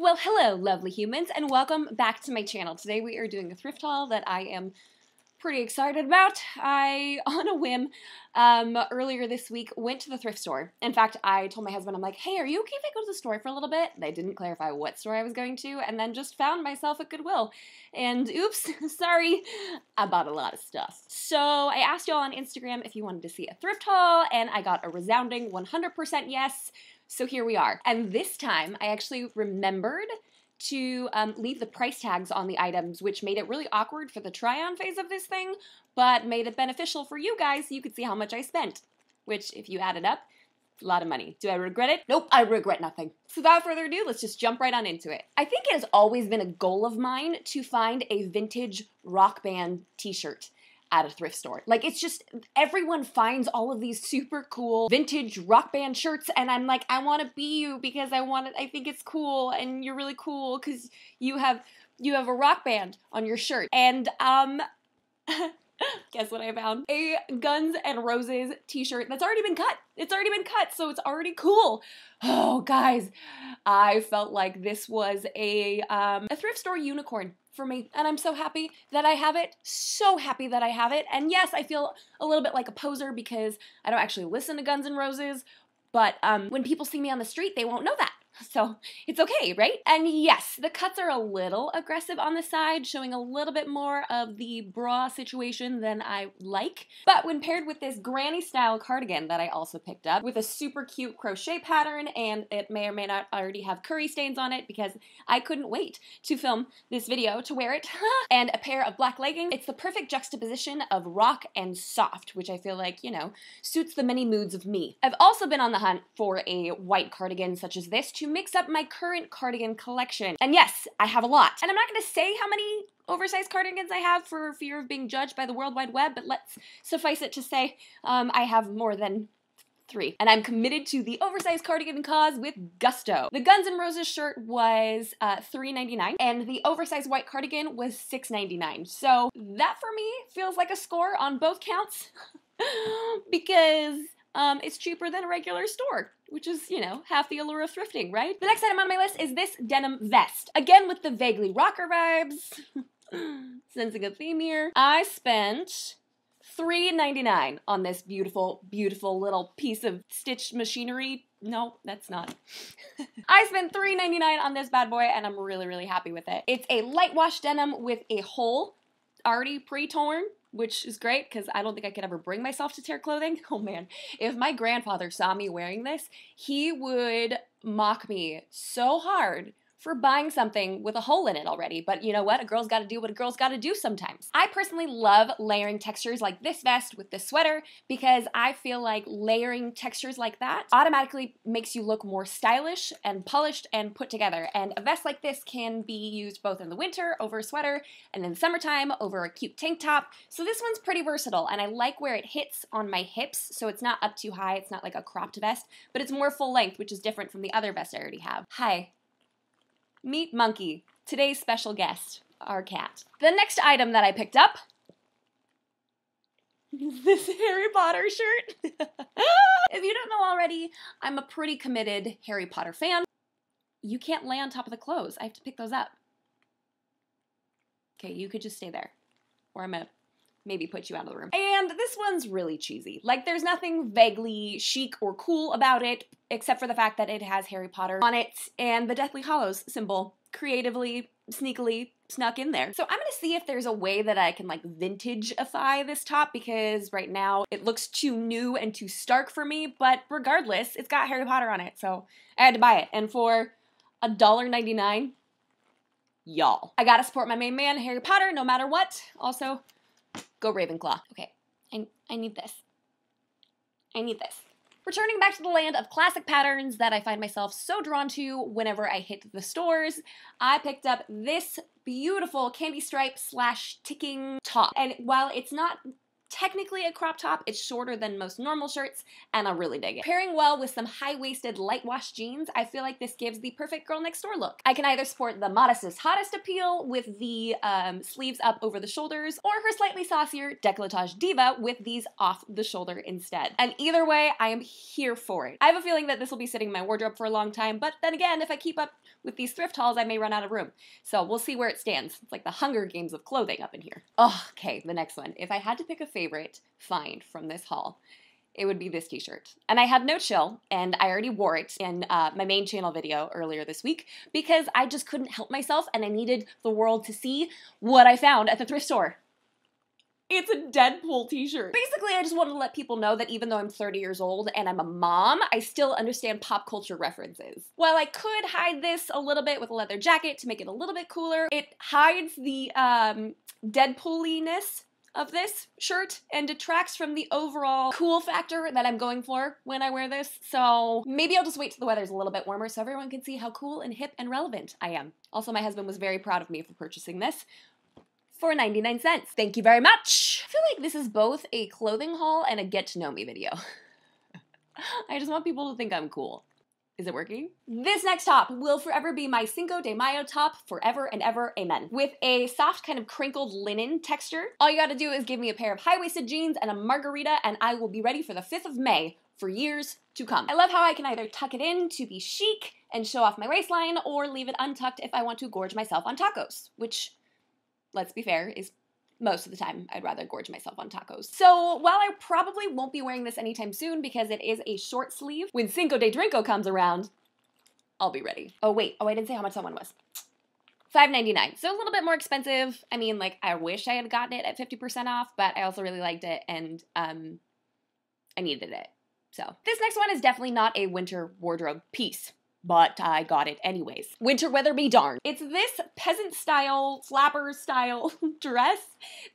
Well, hello, lovely humans, and welcome back to my channel. Today we are doing a thrift haul that I am pretty excited about. I, on a whim, earlier this week went to the thrift store. In fact, I told my husband, I'm like, hey, are you okay if I go to the store for a little bit? They didn't clarify what store I was going to, and then just found myself at Goodwill. And oops, sorry, I bought a lot of stuff. So I asked y'all on Instagram if you wanted to see a thrift haul, and I got a resounding 100% yes. So here we are. And this time, I actually remembered to leave the price tags on the items, which made it really awkward for the try-on phase of this thing, but made it beneficial for you guys so you could see how much I spent, which, if you add it up, a lot of money. Do I regret it? Nope, I regret nothing. So without further ado, let's just jump right on into it. I think it has always been a goal of mine to find a vintage rock band t-shirt at a thrift store. Like, it's just, everyone finds all of these super cool vintage rock band shirts, and I'm like, I want to be you because I think it's cool, and you're really cool because you have a rock band on your shirt. And, guess what I found? A Guns N' Roses t-shirt that's already been cut. It's already been cut, so it's already cool. Oh, guys, I felt like this was a thrift store unicorn for me, and I'm so happy that I have it, so happy that I have it. And yes, I feel a little bit like a poser because I don't actually listen to Guns N' Roses, but when people see me on the street, they won't know that. So it's okay, right? And yes, the cuts are a little aggressive on the side, showing a little bit more of the bra situation than I like. But when paired with this granny style cardigan that I also picked up with a super cute crochet pattern, and it may or may not already have curry stains on it because I couldn't wait to film this video to wear it, and a pair of black leggings, it's the perfect juxtaposition of rock and soft, which I feel like, you know, suits the many moods of me. I've also been on the hunt for a white cardigan such as this to mix up my current cardigan collection. And yes, I have a lot. And I'm not gonna say how many oversized cardigans I have for fear of being judged by the World Wide Web, but let's suffice it to say I have more than 3. And I'm committed to the oversized cardigan cause with gusto. The Guns N' Roses shirt was $3.99, and the oversized white cardigan was $6.99. So that for me feels like a score on both counts because it's cheaper than a regular store, which is, you know, half the allure of thrifting, right? The next item on my list is this denim vest. Again, with the vaguely rocker vibes. Sensing a theme here. I spent $3.99 on this beautiful, beautiful little piece of stitched machinery. No, that's not. I spent $3.99 on this bad boy, and I'm really, really happy with it. It's a light wash denim with a hole already pre-torn, which is great because I don't think I could ever bring myself to tear clothing. Oh man, if my grandfather saw me wearing this, he would mock me so hard for buying something with a hole in it already. But you know what? A girl's gotta do what a girl's gotta do sometimes. I personally love layering textures like this vest with this sweater because I feel like layering textures like that automatically makes you look more stylish and polished and put together. And a vest like this can be used both in the winter over a sweater and in the summertime over a cute tank top. So this one's pretty versatile, and I like where it hits on my hips, so it's not up too high. It's not like a cropped vest, but it's more full length, which is different from the other vest I already have. Hi. Meet Monkey, today's special guest, our cat. The next item that I picked up is this Harry Potter shirt. If you don't know already, I'm a pretty committed Harry Potter fan. You can't lay on top of the clothes. I have to pick those up. Okay, you could just stay there, or I'm gonna maybe put you out of the room. And this one's really cheesy. Like, there's nothing vaguely chic or cool about it, except for the fact that it has Harry Potter on it and the Deathly Hallows symbol creatively, sneakily snuck in there. So I'm gonna see if there's a way that I can like vintage-ify this top, because right now it looks too new and too stark for me, but regardless, it's got Harry Potter on it, so I had to buy it. And for $1.99, y'all, I gotta support my main man, Harry Potter, no matter what. Also, go Ravenclaw. Okay, I need this. I need this. Returning back to the land of classic patterns that I find myself so drawn to whenever I hit the stores, I picked up this beautiful candy stripe slash ticking top. And while it's not technically a crop top. It's shorter than most normal shirts, and I really dig it. Pairing well with some high-waisted light wash jeans, I feel like this gives the perfect girl next door look. I can either sport the modestest hottest appeal with the sleeves up over the shoulders, or her slightly saucier decolletage diva with these off the shoulder instead. And either way, I am here for it. I have a feeling that this will be sitting in my wardrobe for a long time, but then again, if I keep up with these thrift hauls, I may run out of room. So we'll see where it stands. It's like the Hunger Games of clothing up in here. Oh, okay, the next one. If I had to pick a favorite find from this haul, it would be this t-shirt. And I had no chill, and I already wore it in my main channel video earlier this week because I just couldn't help myself and I needed the world to see what I found at the thrift store. It's a Deadpool t-shirt. Basically, I just wanted to let people know that even though I'm 30 years old and I'm a mom, I still understand pop culture references. While I could hide this a little bit with a leather jacket to make it a little bit cooler, it hides the Deadpool-iness of this shirt and detracts from the overall cool factor that I'm going for when I wear this. So maybe I'll just wait till the weather's a little bit warmer so everyone can see how cool and hip and relevant I am. Also, my husband was very proud of me for purchasing this for 99 cents. Thank you very much. I feel like this is both a clothing haul and a get to know me video. I just want people to think I'm cool. Is it working? This next top will forever be my Cinco de Mayo top, forever and ever, amen. With a soft kind of crinkled linen texture. All you gotta do is give me a pair of high-waisted jeans and a margarita and I will be ready for the 5th of May for years to come. I love how I can either tuck it in to be chic and show off my waistline or leave it untucked if I want to gorge myself on tacos, which, let's be fair, is most of the time I'd rather gorge myself on tacos. So while I probably won't be wearing this anytime soon because it is a short sleeve, when Cinco de Drinko comes around, I'll be ready. Oh wait, I didn't say how much that one was. $5.99, so a little bit more expensive. I mean, like, I wish I had gotten it at 50% off, but I also really liked it and I needed it. So this next one is definitely not a winter wardrobe piece, but I got it anyways. Winter weather be darned. It's this peasant style, flapper style dress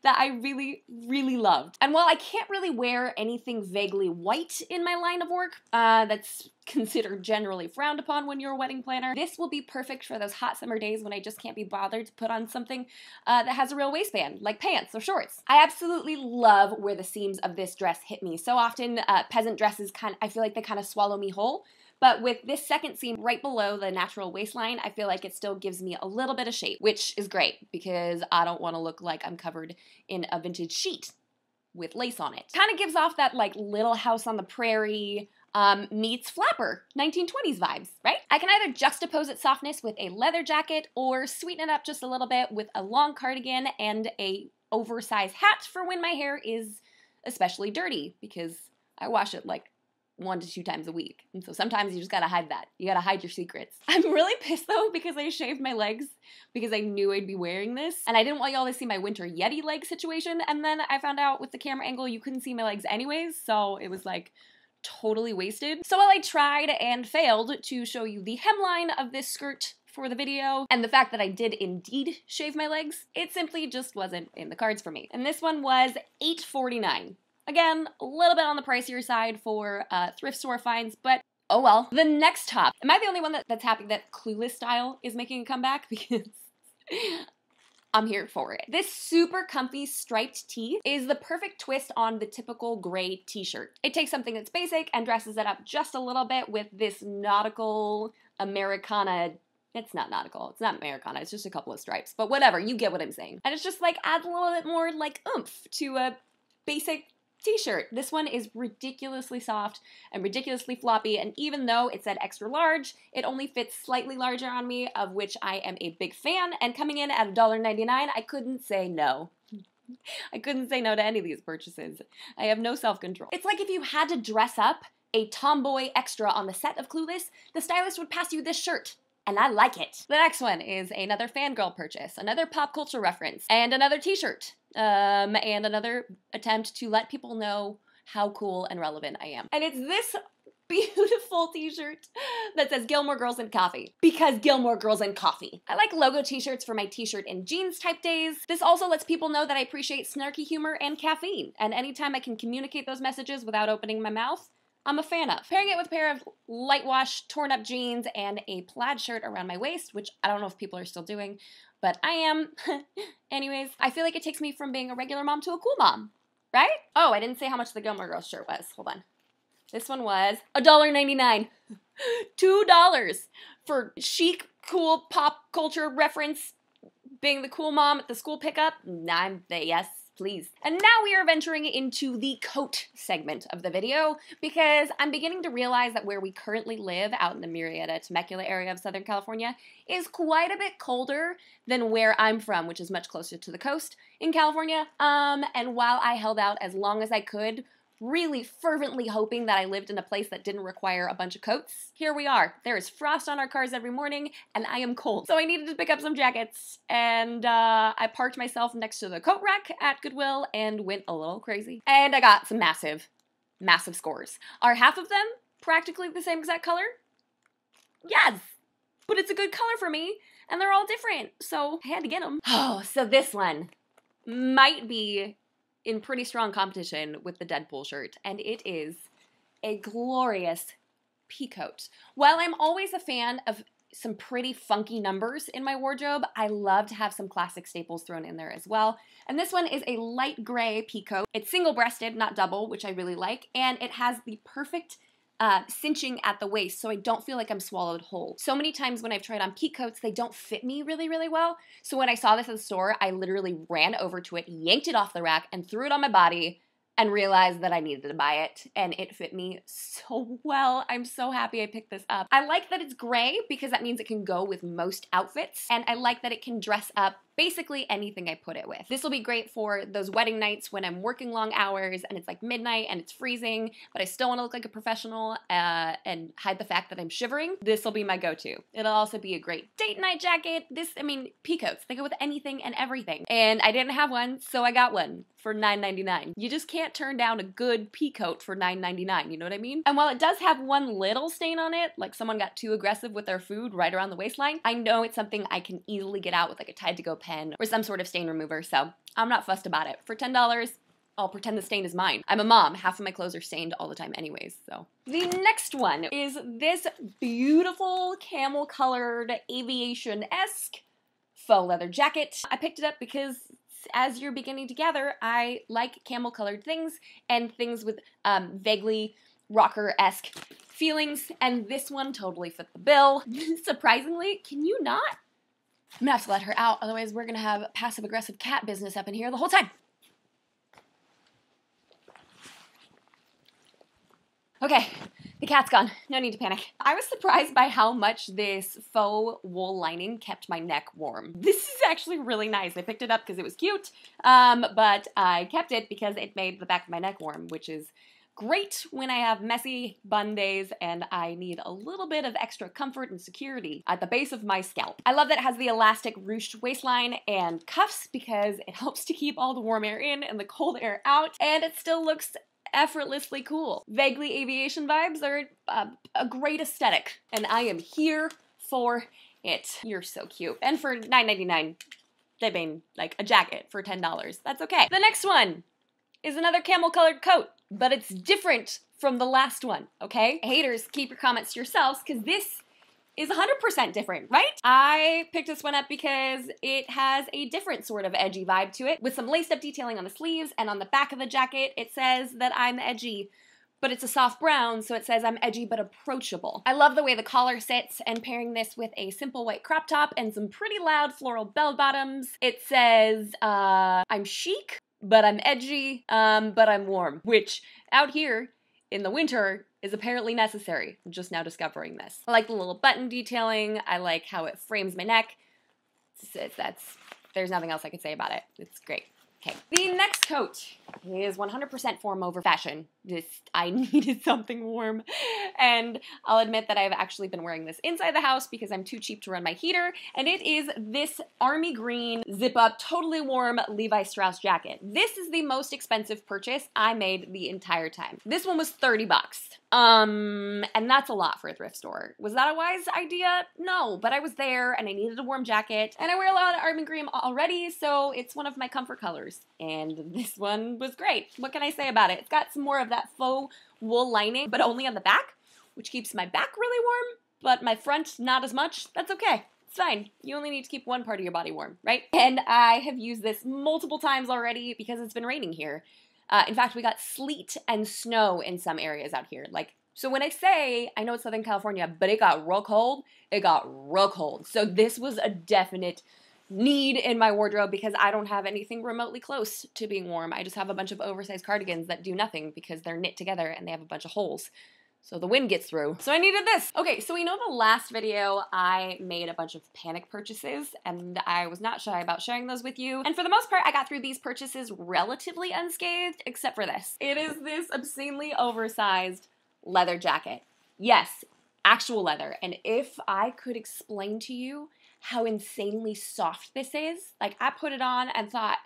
that I really, really loved. And while I can't really wear anything vaguely white in my line of work, that's considered generally frowned upon when you're a wedding planner, this will be perfect for those hot summer days when I just can't be bothered to put on something that has a real waistband, like pants or shorts. I absolutely love where the seams of this dress hit me. So often peasant dresses I feel like they kind of swallow me whole. But with this second seam right below the natural waistline, I feel like it still gives me a little bit of shape, which is great because I don't want to look like I'm covered in a vintage sheet with lace on it. Kind of gives off that like Little House on the Prairie meets flapper 1920s vibes, right? I can either juxtapose its softness with a leather jacket or sweeten it up just a little bit with a long cardigan and a oversized hat for when my hair is especially dirty because I wash it like 1 to 2 times a week. And so sometimes you just gotta hide that. You gotta hide your secrets. I'm really pissed though because I shaved my legs because I knew I'd be wearing this. And I didn't want y'all to see my winter Yeti leg situation. And then I found out with the camera angle you couldn't see my legs anyways. So it was like totally wasted. So while I tried and failed to show you the hemline of this skirt for the video, and the fact that I did indeed shave my legs, it simply just wasn't in the cards for me. And this one was $8.49. Again, a little bit on the pricier side for thrift store finds, but oh well. The next top. Am I the only one that's happy that Clueless style is making a comeback? Because I'm here for it. This super comfy striped tee is the perfect twist on the typical gray t-shirt. It takes something that's basic and dresses it up just a little bit with this nautical Americana. It's not nautical, it's not Americana, it's just a couple of stripes, but whatever, you get what I'm saying. And it's just like adds a little bit more like oomph to a basic t-shirt. This one is ridiculously soft and ridiculously floppy, and even though it said extra large, it only fits slightly larger on me, of which I am a big fan, and coming in at $1.99, I couldn't say no. I couldn't say no to any of these purchases. I have no self-control. It's like if you had to dress up a tomboy extra on the set of Clueless, the stylist would pass you this shirt. And I like it. The next one is another fangirl purchase, another pop culture reference, and another t-shirt, and another attempt to let people know how cool and relevant I am. And it's this beautiful t-shirt that says Gilmore Girls and Coffee, because Gilmore Girls and Coffee. I like logo t-shirts for my t-shirt and jeans type days. This also lets people know that I appreciate snarky humor and caffeine, and anytime I can communicate those messages without opening my mouth, I'm a fan of. Pairing it with a pair of light wash, torn up jeans and a plaid shirt around my waist, which I don't know if people are still doing, but I am. Anyways, I feel like it takes me from being a regular mom to a cool mom, right? Oh, I didn't say how much the Gilmore Girls shirt was. Hold on. This one was $1.99. $2 for chic, cool pop culture reference, being the cool mom at the school pickup. Yes, please. And now we are venturing into the coat segment of the video because I'm beginning to realize that where we currently live out in the Murrieta, Temecula area of Southern California is quite a bit colder than where I'm from, which is much closer to the coast in California. And while I held out as long as I could, really fervently hoping that I lived in a place that didn't require a bunch of coats, here we are. There is frost on our cars every morning, and I am cold. So I needed to pick up some jackets, and I parked myself next to the coat rack at Goodwill and went a little crazy. And I got some massive, massive scores. Are half of them practically the same exact color? Yes! But it's a good color for me, and they're all different, so I had to get them. Oh, so this one might be in pretty strong competition with the Deadpool shirt, and it is a glorious pea coat. While I'm always a fan of some pretty funky numbers in my wardrobe, I love to have some classic staples thrown in there as well. And this one is a light gray pea coat. It's single-breasted, not double, which I really like, and it has the perfect cinching at the waist, so I don't feel like I'm swallowed whole. So many times when I've tried on pea coats, they don't fit me really, really well. So when I saw this at the store, I literally ran over to it, yanked it off the rack, and threw it on my body, and realized that I needed to buy it, and it fit me so well. I'm so happy I picked this up. I like that it's gray because that means it can go with most outfits, and I like that it can dress up basically anything I put it with. This will be great for those wedding nights when I'm working long hours and it's like midnight and it's freezing, but I still want to look like a professional and hide the fact that I'm shivering. This will be my go-to. It'll also be a great date night jacket. Pea coats, they go with anything and everything. And I didn't have one, so I got one for $9.99. You just can't turn down a good pea coat for $9.99, you know what I mean? And while it does have one little stain on it, like someone got too aggressive with their food right around the waistline, I know it's something I can easily get out with like a Tide-to-Go pen or some sort of stain remover, so I'm not fussed about it. For $10, I'll pretend the stain is mine. I'm a mom. Half of my clothes are stained all the time anyways, so. The next one is this beautiful camel-colored aviation-esque faux leather jacket. I picked it up because as you're beginning to gather, I like camel-colored things and things with vaguely rocker-esque feelings, and this one totally fit the bill. Surprisingly, can you not? I'm gonna have to let her out, otherwise we're gonna have passive-aggressive cat business up in here the whole time. Okay, the cat's gone. No need to panic. I was surprised by how much this faux wool lining kept my neck warm. This is actually really nice. I picked it up because it was cute, but I kept it because it made the back of my neck warm, which is great when I have messy bun days and I need a little bit of extra comfort and security at the base of my scalp. I love that it has the elastic ruched waistline and cuffs because it helps to keep all the warm air in and the cold air out, and it still looks effortlessly cool. Vaguely aviation vibes are a great aesthetic, and I am here for it. You're so cute. And for $9.99, they mean like a jacket for $10. That's okay. The next one is another camel-colored coat, but it's different from the last one, okay? Haters, keep your comments to yourselves, because this is 100% different, right? I picked this one up because it has a different sort of edgy vibe to it, with some laced-up detailing on the sleeves, and on the back of the jacket, it says that I'm edgy, but it's a soft brown, so it says I'm edgy but approachable. I love the way the collar sits, and pairing this with a simple white crop top and some pretty loud floral bell bottoms, it says, I'm chic, but I'm edgy, but I'm warm, which out here in the winter is apparently necessary. I'm just now discovering this. I like the little button detailing. I like how it frames my neck. There's nothing else I could say about it. It's great. Okay. The next coat is 100% form over fashion. I needed something warm. And I'll admit that I've actually been wearing this inside the house because I'm too cheap to run my heater. And it is this army green zip-up, totally warm Levi Strauss jacket. This is the most expensive purchase I made the entire time. This one was $30. And that's a lot for a thrift store. Was that a wise idea? No, but I was there and I needed a warm jacket. And I wear a lot of army green already, so it's one of my comfort colors. And this one was great. What can I say about it? It's got some more of that faux wool lining, but only on the back, which keeps my back really warm, but my front not as much. That's okay. It's fine. You only need to keep one part of your body warm, right? And I have used this multiple times already because it's been raining here. In fact, we got sleet and snow in some areas out here. Like, so when I say, I know it's Southern California, but it got real cold, it got real cold. So this was a definite need in my wardrobe because I don't have anything remotely close to being warm. I just have a bunch of oversized cardigans that do nothing because they're knit together and they have a bunch of holes. So the wind gets through. So I needed this. Okay, so we know the last video I made a bunch of panic purchases and I was not shy about sharing those with you. And for the most part, I got through these purchases relatively unscathed, except for this. It is this obscenely oversized leather jacket. Yes, actual leather. And if I could explain to you how insanely soft this is, like I put it on and thought,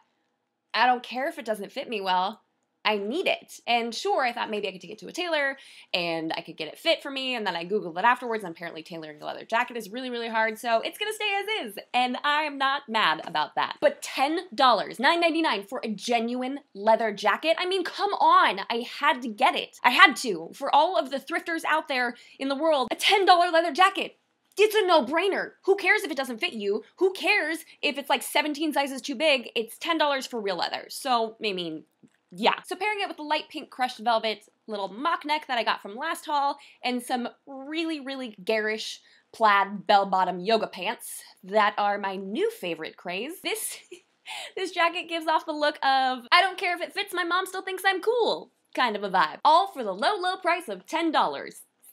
I don't care if it doesn't fit me well. I need it. And sure, I thought maybe I could take it to a tailor and I could get it fit for me. And then I Googled it afterwards, and apparently tailoring a leather jacket is really, really hard. So it's gonna stay as is. And I'm not mad about that. But $10, $9.99 for a genuine leather jacket? I mean, come on. I had to get it. I had to. For all of the thrifters out there in the world, a $10 leather jacket. It's a no-brainer. Who cares if it doesn't fit you? Who cares if it's like 17 sizes too big? It's $10 for real leather. So, I mean, yeah. So pairing it with the light pink crushed velvet little mock neck that I got from last haul and some really, really garish plaid bell-bottom yoga pants that are my new favorite craze. This jacket gives off the look of, I don't care if it fits, my mom still thinks I'm cool kind of a vibe. All for the low, low price of $10.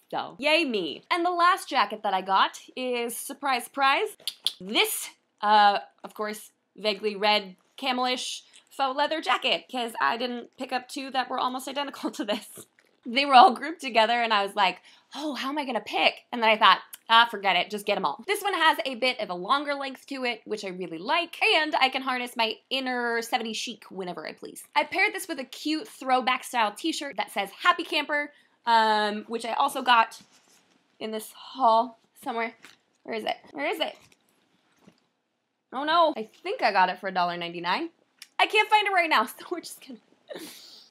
So, yay me. And the last jacket that I got is, surprise, surprise, this, of course, vaguely red camelish faux leather jacket, because I didn't pick up two that were almost identical to this. They were all grouped together and I was like, oh, how am I gonna pick? And then I thought, forget it, just get them all. This one has a bit of a longer length to it, which I really like, and I can harness my inner 70s chic whenever I please. I paired this with a cute throwback style t-shirt that says Happy Camper, which I also got in this haul somewhere. Where is it? Where is it? Oh no, I think I got it for $1.99. I can't find it right now, so we're just gonna...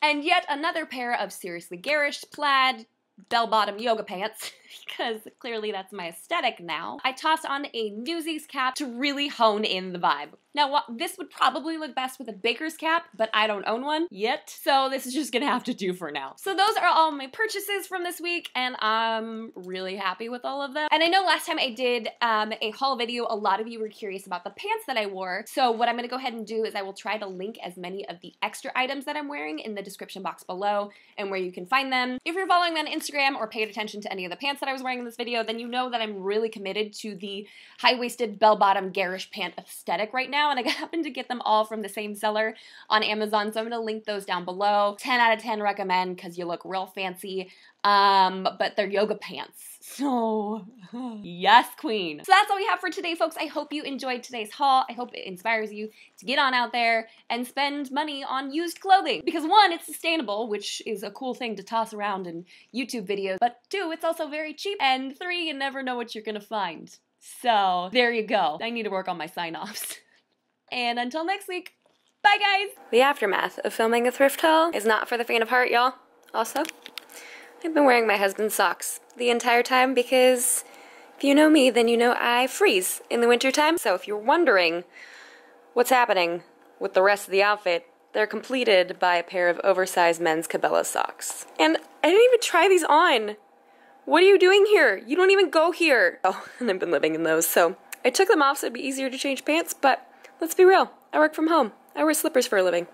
And yet another pair of seriously garish plaid bell-bottom yoga pants, because clearly that's my aesthetic now. I tossed on a Newsies cap to really hone in the vibe. Now, this would probably look best with a baker's cap, but I don't own one yet, so this is just gonna have to do for now. So those are all my purchases from this week, and I'm really happy with all of them. And I know last time I did a haul video, a lot of you were curious about the pants that I wore, so what I'm gonna go ahead and do is I will try to link as many of the extra items that I'm wearing in the description box below, and where you can find them. If you're following me on Instagram or paid attention to any of the pants that I was wearing in this video, then you know that I'm really committed to the high-waisted bell-bottom garish pant aesthetic right now, and I happen to get them all from the same seller on Amazon, so I'm going to link those down below. 10 out of 10 recommend because you look real fancy, but they're yoga pants. So, yes, queen. So that's all we have for today, folks. I hope you enjoyed today's haul. I hope it inspires you to get on out there and spend money on used clothing. Because one, it's sustainable, which is a cool thing to toss around in YouTube videos, but two, it's also very cheap, and three, you never know what you're gonna find. So, there you go. I need to work on my sign-offs. And until next week, bye guys! The aftermath of filming a thrift haul is not for the faint of heart, y'all. Also, I've been wearing my husband's socks the entire time because if you know me, then you know I freeze in the wintertime. So if you're wondering what's happening with the rest of the outfit, they're completed by a pair of oversized men's Cabela socks. And I didn't even try these on. What are you doing here? You don't even go here. Oh, and I've been living in those, so I took them off so it'd be easier to change pants, but let's be real, I work from home. I wear slippers for a living.